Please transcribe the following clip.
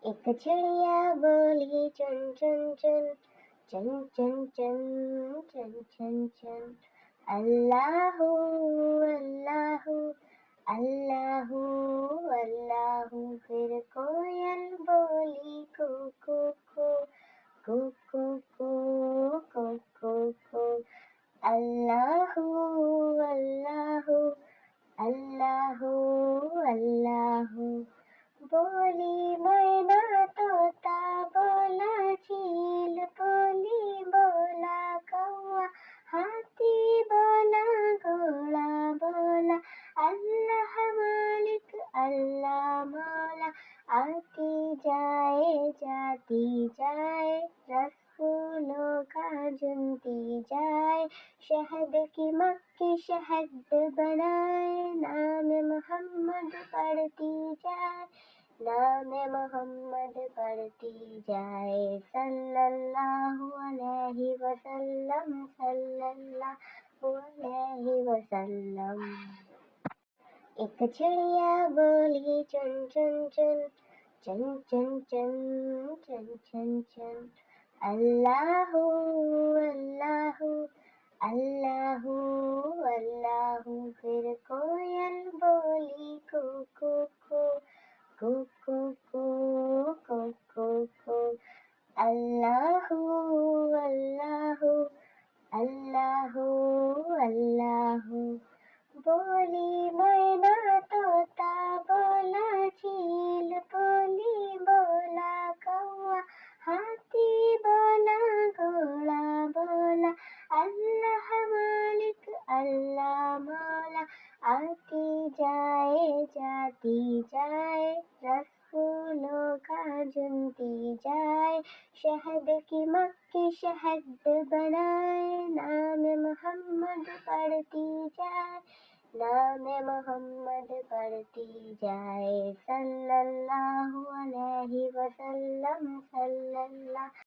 ایک چڑیا بولی چن چن چن چن چن چن چن چن چن اللہ اللہ اللہ اللہ پھر کوئل بولی کو کو کو کو کو کو کو کو کو اللہ اللہ اللہ اللہ بولی مینا طوطا بولا چیل بولی بولا کوا ہاتھی بولا گھوڑا بولا اللہ مالک اللہ مولا آتی جائے جاتی جائے رس پھولوں کا چنتی جائے شہد کی مکھی شہد بنائے نام محمد پڑھتی جائے نام محمد پڑھتی جائے صلی اللہ علیہ وسلم صلی اللہ علیہ وسلم ایک چڑیا بولی چن چن چن چن چن چن چن چن چن اللہ اللہ اللہ اللہ پھر کوئل بولی کو کو کو کو کو کو کو کو کو اللہ اللہ اللہ اللہ بولی مینا طوطا بولا چیل بولی بولا کوا ہاتھی بولا گھوڑا بولا اللہ مالک اللہ مولا آتی جائے جاتی جائے رس پھولوں کا چنتی جائے شہد کی مکھی شہد بنائے نام محمد پڑھتی جائے نام محمد پڑھتی جائے صلی اللہ علیہ وسلم صلی اللہ